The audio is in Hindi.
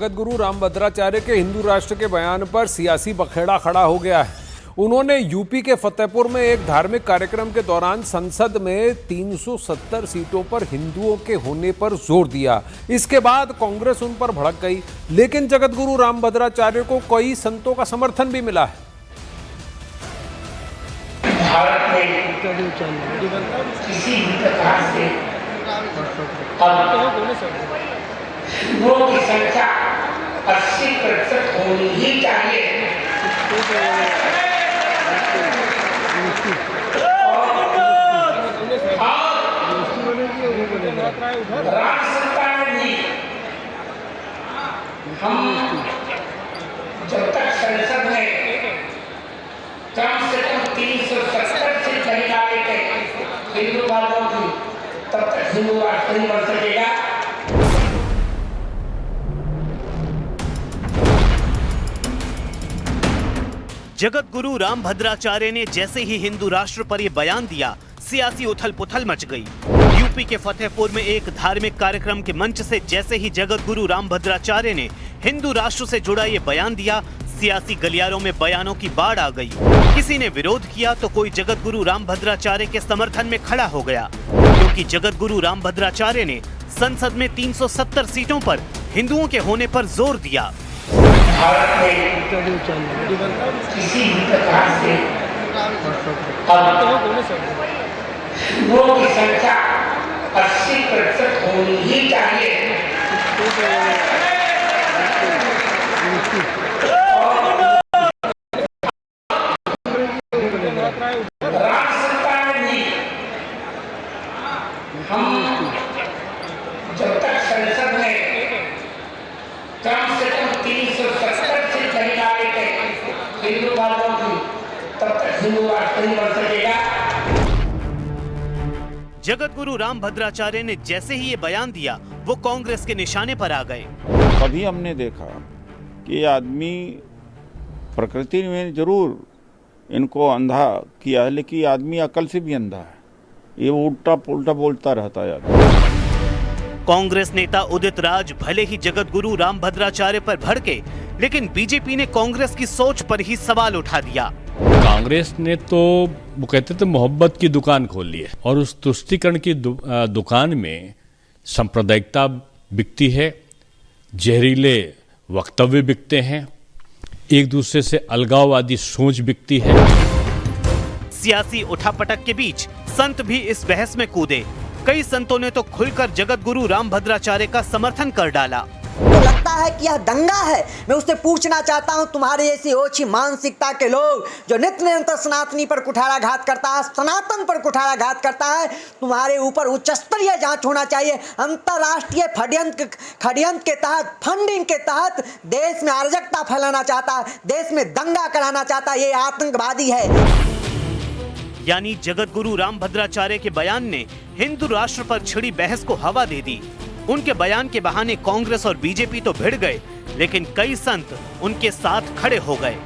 जगत गुरु रामभद्राचार्य के हिंदू राष्ट्र के बयान पर सियासी बखेड़ा खड़ा हो गया है। उन्होंने यूपी के फतेहपुर में एक धार्मिक कार्यक्रम के दौरान संसद में 370 सीटों पर हिंदुओं के होने पर जोर दिया। इसके बाद कांग्रेस उन पर भड़क गई, लेकिन जगत गुरु रामभद्राचार्य को कई संतों का समर्थन भी मिला है। भारत में किसी भी प्रकार से हिंदुओं की संख्या 80% होनी ही चाहिए। राज्य सरकार भी हम जब तक संसद में कम से कम 370 सीट नहीं लाएंगे हिंदू वालों की, तब तक हिंदू राष्ट्र नहीं बन सकेगा। जगत गुरु रामभद्राचार्य ने जैसे ही हिंदू राष्ट्र पर यह बयान दिया, सियासी उथल पुथल मच गई। यूपी के फतेहपुर में एक धार्मिक कार्यक्रम के मंच से जैसे ही जगत गुरु रामभद्राचार्य ने हिंदू राष्ट्र से जुड़ा ये बयान दिया, सियासी गलियारों में बयानों की बाढ़ आ गई। किसी ने विरोध किया तो कोई जगत गुरु रामभद्राचार्य के समर्थन में खड़ा हो गया, क्योंकि जगत गुरु रामभद्राचार्य ने संसद में 370 सीटों पर हिंदुओं के होने पर जोर दिया। भारत में किसी भी प्रकार से हिंदुओं की संख्या 80% होनी ही चाहिए। राज्य सरकार भी हम जब तक संसद में कम से कम 370 सीट नहीं लाएंगे हिंदू वालों की, तब तक हिंदू राष्ट्र नहीं बन सकेगा। जगत गुरु रामभद्राचार्य ने जैसे ही ये बयान दिया, वो कांग्रेस के निशाने पर आ गए। अभी हमने देखा कि ये आदमी प्रकृति में जरूर इनको अंधा किया है, लेकिन आदमी अकल से भी अंधा है। ये उल्टा पुल्टा बोलता रहता है। कांग्रेस नेता उदित राज भले ही जगत गुरु रामभद्राचार्य पर भड़के, लेकिन बीजेपी ने कांग्रेस की सोच पर ही सवाल उठा दिया। कांग्रेस ने तो वो कहते थे मोहब्बत की दुकान खोल ली है, और उस तुष्टीकरण की दुकान में सांप्रदायिकता बिकती है, जहरीले वक्तव्य बिकते हैं, एक दूसरे से अलगाववादी सोच बिकती है। सियासी उठापटक के बीच संत भी इस बहस में कूदे। कई संतों ने तो खुलकर जगत गुरु रामभद्राचार्य का समर्थन कर डाला। तो लगता है कि यह दंगा है। मैं उससे पूछना चाहता हूं, तुम्हारे ऐसी ओछी मानसिकता के लोग जो नित्य निरंतर सनातनी पर कुठाराघात करता है, सनातन पर कुठाराघात करता है, तुम्हारे ऊपर उच्च स्तरीय जांच होना चाहिए। अंतर्राष्ट्रीय षड्यंत्र के तहत, फंडिंग के तहत देश में अराजकता फैलाना चाहता है, देश में दंगा कराना चाहता है। ये आतंकवादी है। यानी जगत गुरु रामभद्राचार्य के बयान ने हिंदू राष्ट्र पर छिड़ी बहस को हवा दे दी। उनके बयान के बहाने कांग्रेस और बीजेपी तो भिड़ गए, लेकिन कई संत उनके साथ खड़े हो गए।